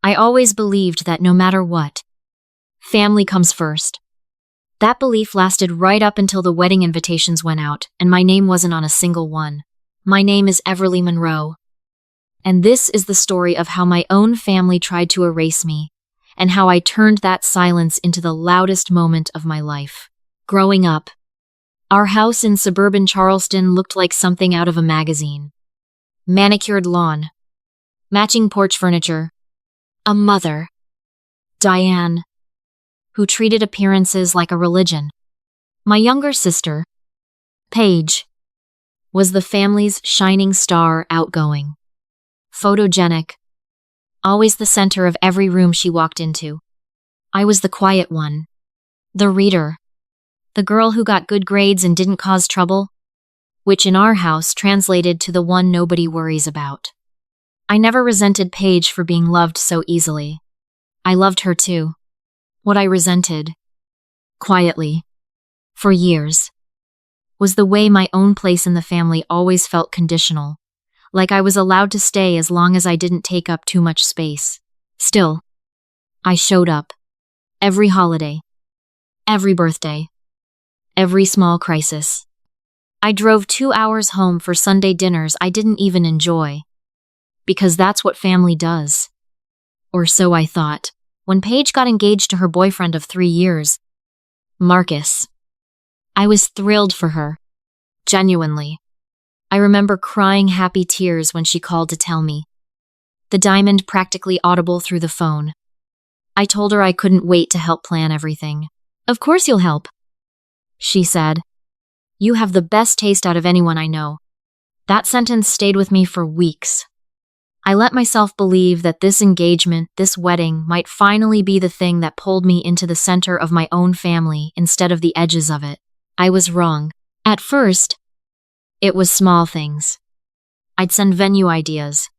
I always believed that no matter what, family comes first. That belief lasted right up until the wedding invitations went out, and my name wasn't on a single one. My name is Everly Monroe. And this is the story of how my own family tried to erase me, and how I turned that silence into the loudest moment of my life. Growing up, our house in suburban Charleston looked like something out of a magazine. Manicured lawn, matching porch furniture, a mother, Diane, who treated appearances like a religion. My younger sister, Paige, was the family's shining star, outgoing, photogenic, always the center of every room she walked into. I was the quiet one, the reader, the girl who got good grades and didn't cause trouble, which in our house translated to the one nobody worries about. I never resented Paige for being loved so easily. I loved her too. What I resented, quietly, for years, was the way my own place in the family always felt conditional, like I was allowed to stay as long as I didn't take up too much space. Still, I showed up. Every holiday, every birthday, every small crisis. I drove 2 hours home for Sunday dinners I didn't even enjoy. Because that's what family does. Or so I thought, when Paige got engaged to her boyfriend of 3 years, Marcus. I was thrilled for her. Genuinely. I remember crying happy tears when she called to tell me. The diamond practically audible through the phone. I told her I couldn't wait to help plan everything. Of course you'll help, she said. You have the best taste out of anyone I know. That sentence stayed with me for weeks. I let myself believe that this engagement, this wedding, might finally be the thing that pulled me into the center of my own family instead of the edges of it. I was wrong. At first, it was small things. I'd send venue ideas,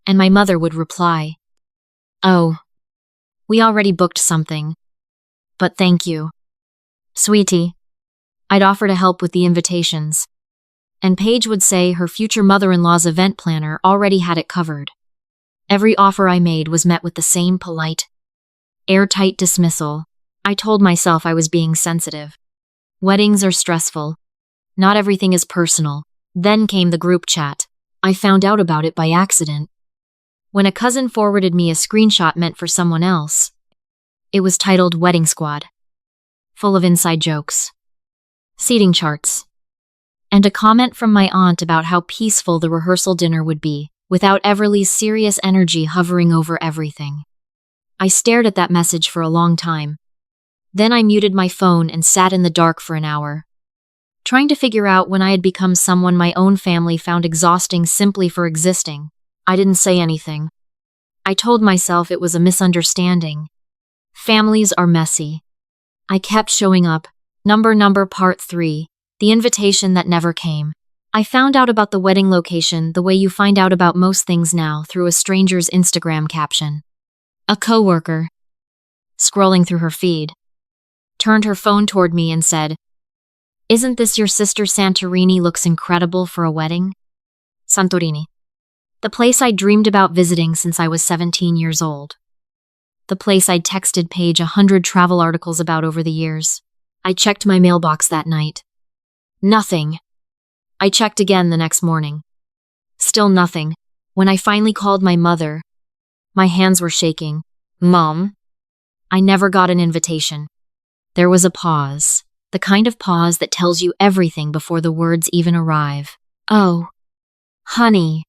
and my mother would reply, "Oh, we already booked something, but thank you, sweetie." I'd offer to help with the invitations, and Paige would say her future mother-in-law's event planner already had it covered. Every offer I made was met with the same polite, airtight dismissal. I told myself I was being sensitive. Weddings are stressful. Not everything is personal. Then came the group chat. I found out about it by accident. When a cousin forwarded me a screenshot meant for someone else, it was titled Wedding Squad, full of inside jokes, seating charts, and a comment from my aunt about how peaceful the rehearsal dinner would be, without Everly's serious energy hovering over everything. I stared at that message for a long time. Then I muted my phone and sat in the dark for an hour, trying to figure out when I had become someone my own family found exhausting simply for existing. I didn't say anything. I told myself it was a misunderstanding. Families are messy. I kept showing up. Number part 3. The invitation that never came. I found out about the wedding location the way you find out about most things now, through a stranger's Instagram caption. A coworker, scrolling through her feed, turned her phone toward me and said, "Isn't this your sister? Santorini looks incredible for a wedding." Santorini. The place I dreamed about visiting since I was 17 years old. The place I'd texted Paige 100 travel articles about over the years. I checked my mailbox that night. Nothing. I checked again the next morning. Still nothing. When I finally called my mother, my hands were shaking. "Mom, I never got an invitation." There was a pause, the kind of pause that tells you everything before the words even arrive. "Oh, honey,"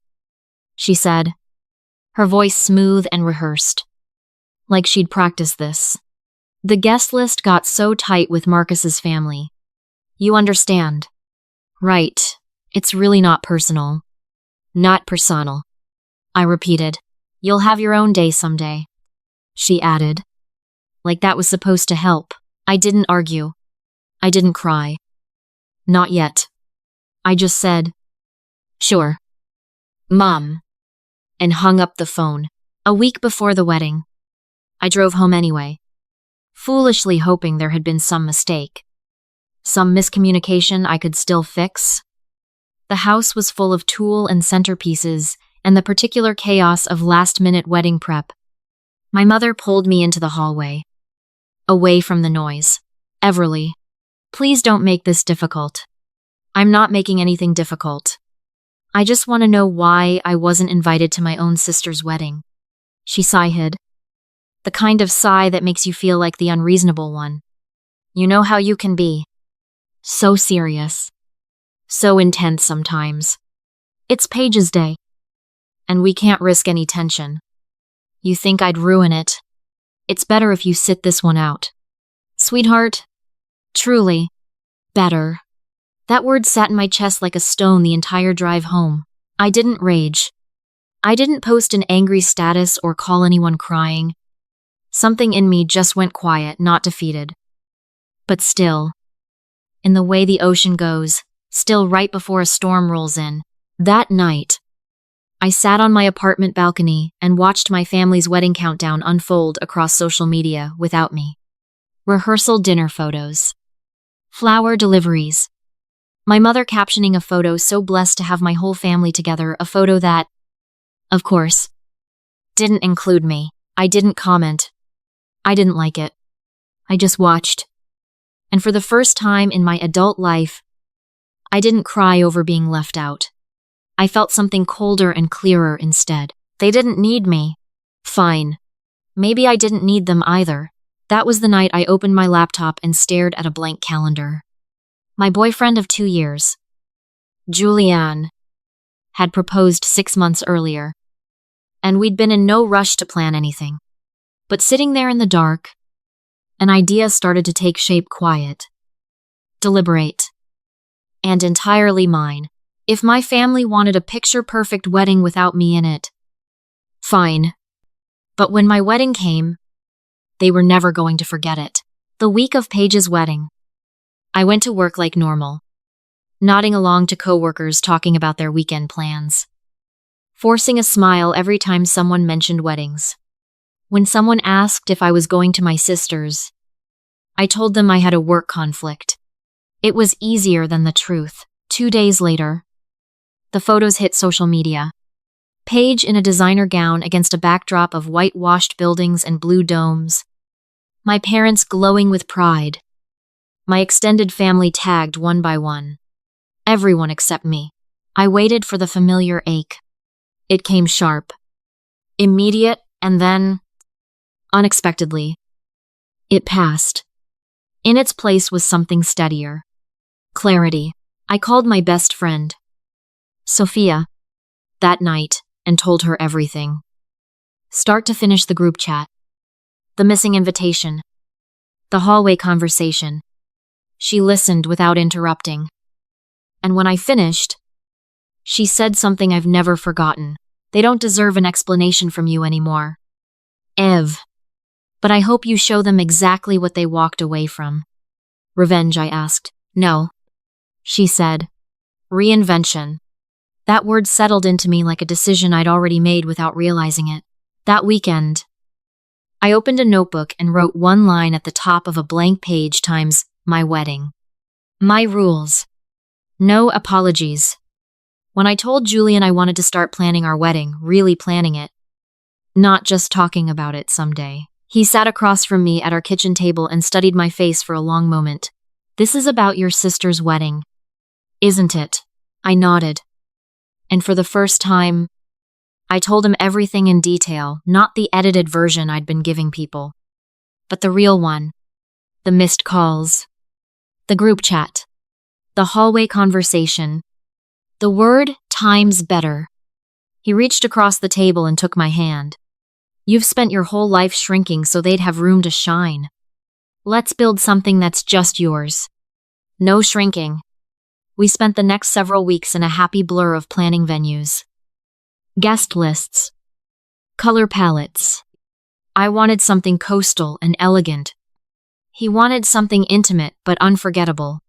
she said, her voice smooth and rehearsed, like she'd practiced this. The guest list got so tight with Marcus's family. "You understand, right? It's really not personal." "Not personal," I repeated. "You'll have your own day someday," she added, like that was supposed to help. I didn't argue. I didn't cry. Not yet. I just said, "Sure, Mom," and hung up the phone. A week before the wedding, I drove home anyway, foolishly hoping there had been some mistake, some miscommunication I could still fix. The house was full of tulle and centerpieces and the particular chaos of last-minute wedding prep. My mother pulled me into the hallway, away from the noise. Everly, please don't make this difficult. I'm not making anything difficult. I just want to know why I wasn't invited to my own sister's wedding. She sighed. The kind of sigh that makes you feel like the unreasonable one. You know how you can be. So serious. So intense sometimes. It's Paige's day. And we can't risk any tension. You think I'd ruin it? It's better if you sit this one out. Sweetheart? Truly. Better. That word sat in my chest like a stone the entire drive home. I didn't rage. I didn't post an angry status or call anyone crying. Something in me just went quiet, not defeated. But still, in the way the ocean goes, still right before a storm rolls in, that night, I sat on my apartment balcony and watched my family's wedding countdown unfold across social media without me. Rehearsal dinner photos. Flower deliveries. My mother captioning a photo so blessed to have my whole family together, a photo that, of course, didn't include me. I didn't comment. I didn't like it. I just watched. And for the first time in my adult life, I didn't cry over being left out. I felt something colder and clearer instead. They didn't need me. Fine. Maybe I didn't need them either. That was the night I opened my laptop and stared at a blank calendar. My boyfriend of 2 years, Julian, had proposed 6 months earlier, and we'd been in no rush to plan anything. But sitting there in the dark, an idea started to take shape, quiet, deliberate, and entirely mine. If my family wanted a picture-perfect wedding without me in it, fine. But when my wedding came, they were never going to forget it. The week of Paige's wedding, I went to work like normal, nodding along to coworkers talking about their weekend plans, forcing a smile every time someone mentioned weddings. When someone asked if I was going to my sister's, I told them I had a work conflict. It was easier than the truth. 2 days later, the photos hit social media. Paige in a designer gown against a backdrop of whitewashed buildings and blue domes. My parents glowing with pride. My extended family tagged one by one. Everyone except me. I waited for the familiar ache. It came sharp, immediate, and then, unexpectedly, it passed. In its place was something steadier. Clarity. I called my best friend, Sophia, that night and told her everything. Start to finish, the group chat, the missing invitation, the hallway conversation. She listened without interrupting. And when I finished, she said something I've never forgotten. They don't deserve an explanation from you anymore, Ev. But I hope you show them exactly what they walked away from. Revenge, I asked. No, she said. Reinvention. That word settled into me like a decision I'd already made without realizing it. That weekend, I opened a notebook and wrote one line at the top of a blank page times my wedding. My rules. No apologies. When I told Julian I wanted to start planning our wedding, really planning it, not just talking about it someday, he sat across from me at our kitchen table and studied my face for a long moment. This is about your sister's wedding, isn't it? I nodded. And for the first time, I told him everything in detail, not the edited version I'd been giving people, but the real one. The missed calls, the group chat, the hallway conversation, the word times better. He reached across the table and took my hand. You've spent your whole life shrinking so they'd have room to shine. Let's build something that's just yours. No shrinking. We spent the next several weeks in a happy blur of planning venues, guest lists, color palettes. I wanted something coastal and elegant. He wanted something intimate but unforgettable.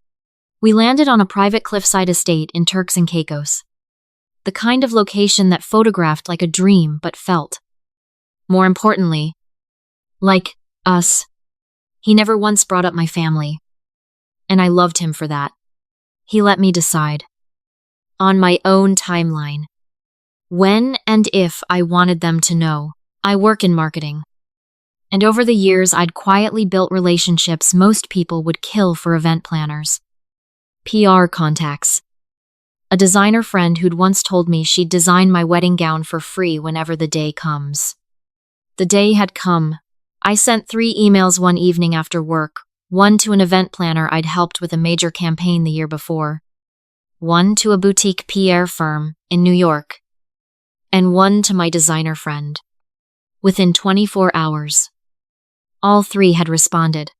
We landed on a private cliffside estate in Turks and Caicos, the kind of location that photographed like a dream but felt, more importantly, like us. He never once brought up my family, and I loved him for that. He let me decide, on my own timeline, when and if I wanted them to know. I work in marketing. And over the years, I'd quietly built relationships most people would kill for event planners. PR contacts. A designer friend who'd once told me she'd design my wedding gown for free whenever the day comes. The day had come. I sent 3 emails one evening after work, one to an event planner I'd helped with a major campaign the year before, one to a boutique PR firm in New York, and one to my designer friend. Within 24 hours, all 3 had responded.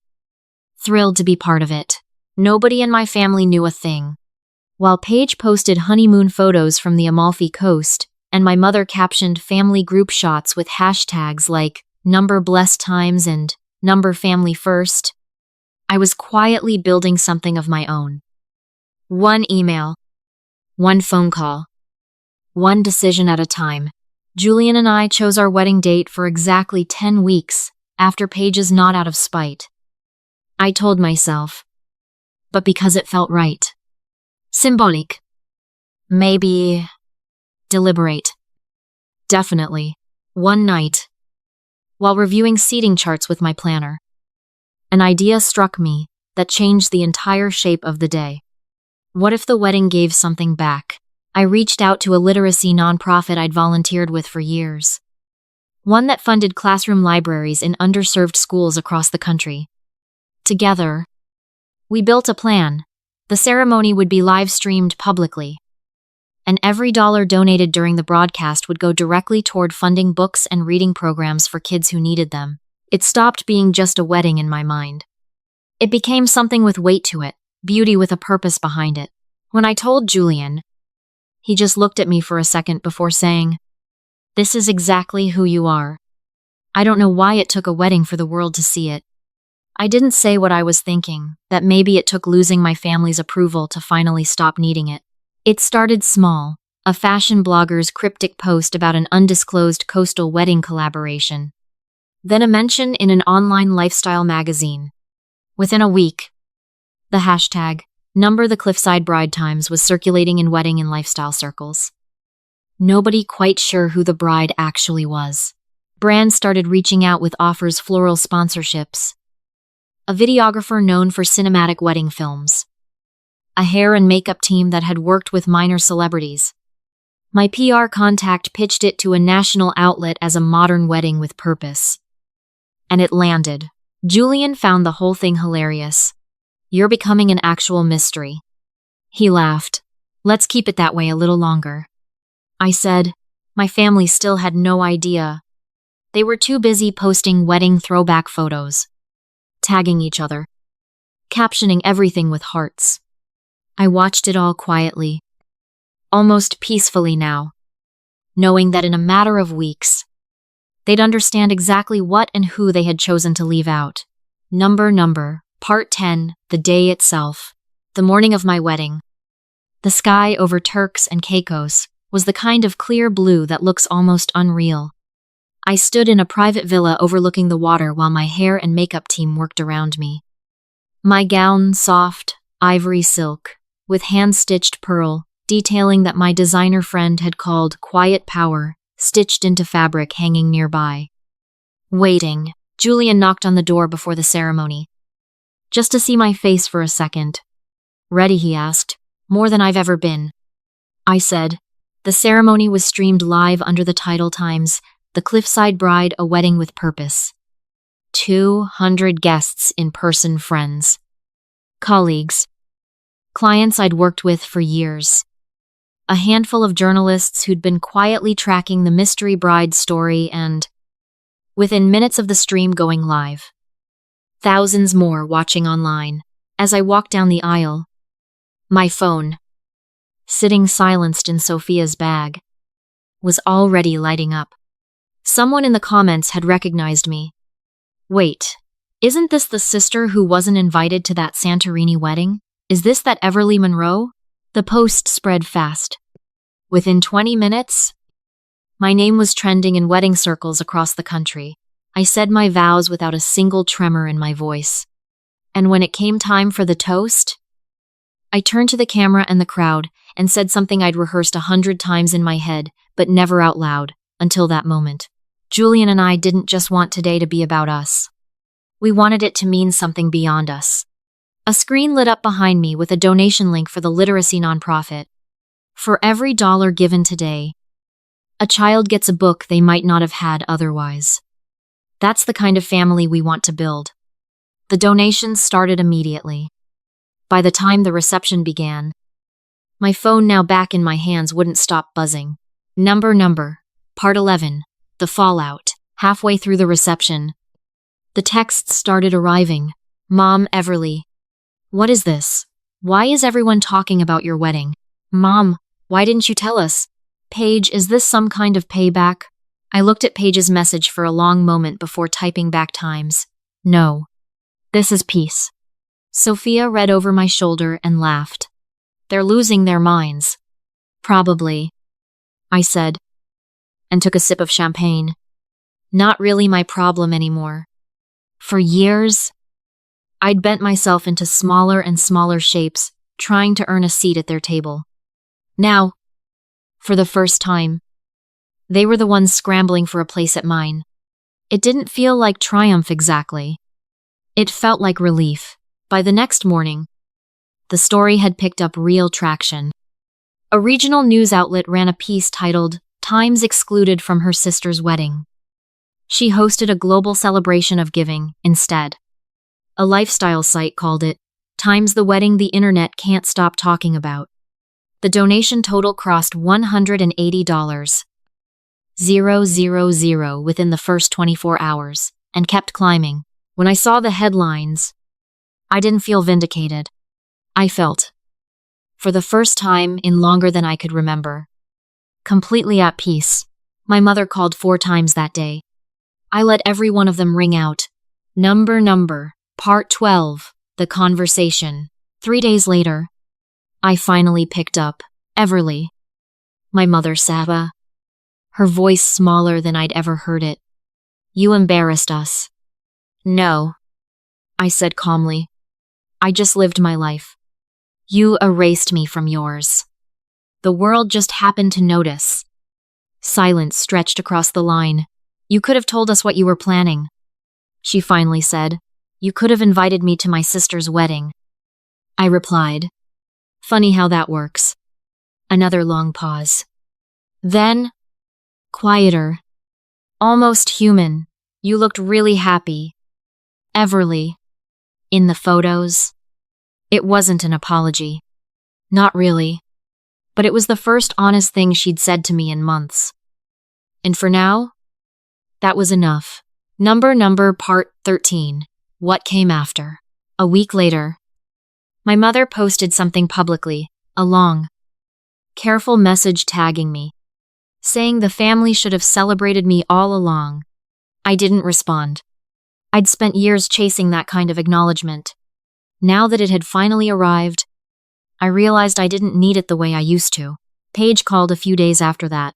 Thrilled to be part of it. Nobody in my family knew a thing. While Paige posted honeymoon photos from the Amalfi Coast, and my mother captioned family group shots with hashtags like #blessed_times and #family_first, I was quietly building something of my own. One email, one phone call, one decision at a time. Julian and I chose our wedding date for exactly 10 weeks after Paige's not out of spite. I told myself, but because it felt right. Symbolic. Maybe deliberate. Definitely. One night, while reviewing seating charts with my planner, an idea struck me that changed the entire shape of the day. What if the wedding gave something back? I reached out to a literacy nonprofit I'd volunteered with for years. One that funded classroom libraries in underserved schools across the country. Together, we built a plan. The ceremony would be live-streamed publicly, and every dollar donated during the broadcast would go directly toward funding books and reading programs for kids who needed them. It stopped being just a wedding in my mind. It became something with weight to it, beauty with a purpose behind it. When I told Julian, he just looked at me for a second before saying, "This is exactly who you are." I don't know why it took a wedding for the world to see it. I didn't say what I was thinking, that maybe it took losing my family's approval to finally stop needing it. It started small, a fashion blogger's cryptic post about an undisclosed coastal wedding collaboration. Then a mention in an online lifestyle magazine. Within a week, the hashtag, #TheCliffsideBrideTimes was circulating in wedding and lifestyle circles. Nobody quite sure who the bride actually was. Brands started reaching out with offers, floral sponsorships, a videographer known for cinematic wedding films, a hair and makeup team that had worked with minor celebrities. My PR contact pitched it to a national outlet as a modern wedding with purpose. And it landed. Julian found the whole thing hilarious. "You're becoming an actual mystery." He laughed. "Let's keep it that way a little longer." I said, my family still had no idea. They were too busy posting wedding throwback photos, tagging each other, captioning everything with hearts. I watched it all quietly, almost peacefully now, knowing that in a matter of weeks, they'd understand exactly what and who they had chosen to leave out. Part 10, the day itself. The morning of my wedding. The sky over Turks and Caicos was the kind of clear blue that looks almost unreal. I stood in a private villa overlooking the water while my hair and makeup team worked around me. My gown, soft, ivory silk, with hand-stitched pearl, detailing that my designer friend had called quiet power, stitched into fabric hanging nearby. Waiting, Julian knocked on the door before the ceremony, just to see my face for a second. "Ready?" he asked. "More than I've ever been." I said. The ceremony was streamed live under the title Times, "The Cliffside Bride, a Wedding with Purpose." 200 guests, in-person friends, colleagues, clients I'd worked with for years. A handful of journalists who'd been quietly tracking the mystery bride story, and, within minutes of the stream going live, thousands more watching online. As I walked down the aisle, my phone, sitting silenced in Sophia's bag, was already lighting up. Someone in the comments had recognized me. "Wait, isn't this the sister who wasn't invited to that Santorini wedding? Is this that Everly Monroe?" The post spread fast. Within 20 minutes, my name was trending in wedding circles across the country. I said my vows without a single tremor in my voice. And when it came time for the toast, I turned to the camera and the crowd and said something I'd rehearsed 100 times in my head, but never out loud, until that moment. Julian and I didn't just want today to be about us. We wanted it to mean something beyond us. A screen lit up behind me with a donation link for the literacy nonprofit. For every $1 given today, a child gets a book they might not have had otherwise. That's the kind of family we want to build. The donations started immediately. By the time the reception began, my phone, now back in my hands, wouldn't stop buzzing. Number, Part 11, The Fallout. Halfway through the reception, the texts started arriving. Mom, Everly. What is this? Why is everyone talking about your wedding? Mom, why didn't you tell us? Paige, is this some kind of payback? I looked at Paige's message for a long moment before typing back times. No. This is peace. Sophia read over my shoulder and laughed. They're losing their minds. Probably, I said, and took a sip of champagne. Not really my problem anymore. For years, I'd bent myself into smaller and smaller shapes, trying to earn a seat at their table. Now, for the first time, they were the ones scrambling for a place at mine. It didn't feel like triumph exactly. It felt like relief. By the next morning, the story had picked up real traction. A regional news outlet ran a piece titled, "Times Excluded from Her Sister's Wedding." She hosted a global celebration of giving instead. A lifestyle site called it, "Times the Wedding the Internet Can't Stop Talking About." The donation total crossed $180,000 within the first 24 hours, and kept climbing. When I saw the headlines, I didn't feel vindicated. I felt, for the first time in longer than I could remember, completely at peace. My mother called 4 times that day. I let every one of them ring out. Number, Part 12, The Conversation. 3 days later, I finally picked up. Everly. My mother, Saba. Her voice smaller than I'd ever heard it. You embarrassed us. No, I said calmly. I just lived my life. You erased me from yours. The world just happened to notice. Silence stretched across the line. You could have told us what you were planning, she finally said. You could have invited me to my sister's wedding. I replied. Funny how that works. Another long pause. Then, quieter. Almost human. You looked really happy. Everly. In the photos. It wasn't an apology. Not really. But it was the first honest thing she'd said to me in months. And for now, that was enough. Number, Part 13. What Came After. A week later, my mother posted something publicly, a long, careful message tagging me, saying the family should have celebrated me all along. I didn't respond. I'd spent years chasing that kind of acknowledgement. Now that it had finally arrived, I realized I didn't need it the way I used to. Paige called a few days after that.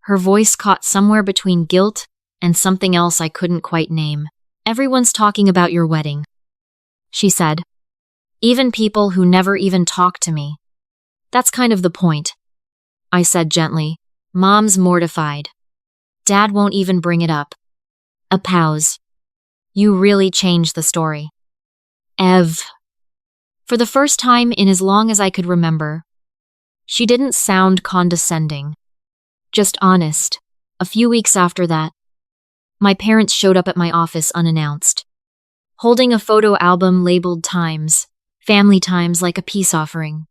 Her voice caught somewhere between guilt and something else I couldn't quite name. Everyone's talking about your wedding, she said. Even people who never even talk to me. That's kind of the point, I said gently. Mom's mortified. Dad won't even bring it up. A pause. You really changed the story. Ev. For the first time in as long as I could remember, she didn't sound condescending, just honest. A few weeks after that, my parents showed up at my office unannounced, holding a photo album labeled Times, family times, like a peace offering.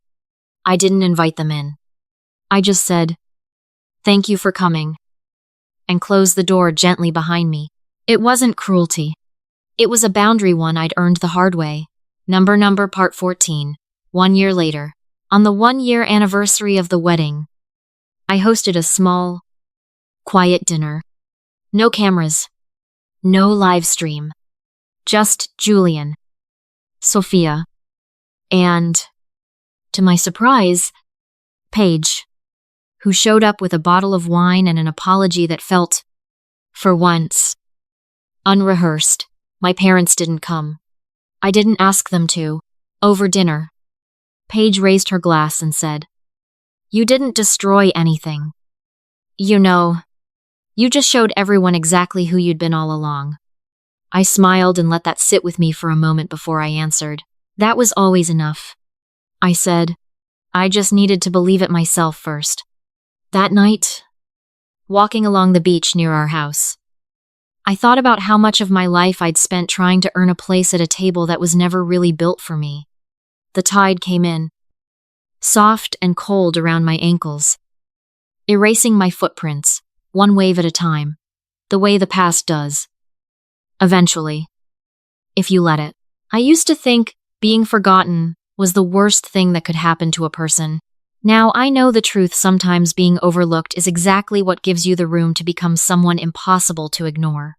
I didn't invite them in. I just said, "Thank you for coming," and closed the door gently behind me. It wasn't cruelty. It was a boundary one I'd earned the hard way. Number, Part 14. 1 year later, on the 1-year anniversary of the wedding, I hosted a small, quiet dinner. No cameras. No live stream. Just Julian, Sophia, and, to my surprise, Paige, who showed up with a bottle of wine and an apology that felt, for once, unrehearsed. My parents didn't come. I didn't ask them to. Over dinner, Paige raised her glass and said, "You didn't destroy anything. You know, You just showed everyone exactly who you'd been all along. I smiled and let that sit with me for a moment before I answered. That was always enough. I said, I just needed to believe it myself first. That night, walking along the beach near our house, I thought about how much of my life I'd spent trying to earn a place at a table that was never really built for me. The tide came in, soft and cold around my ankles, erasing my footprints, one wave at a time, the way the past does. Eventually, if you let it. I used to think being forgotten was the worst thing that could happen to a person. Now I know the truth. Sometimes being overlooked is exactly what gives you the room to become someone impossible to ignore.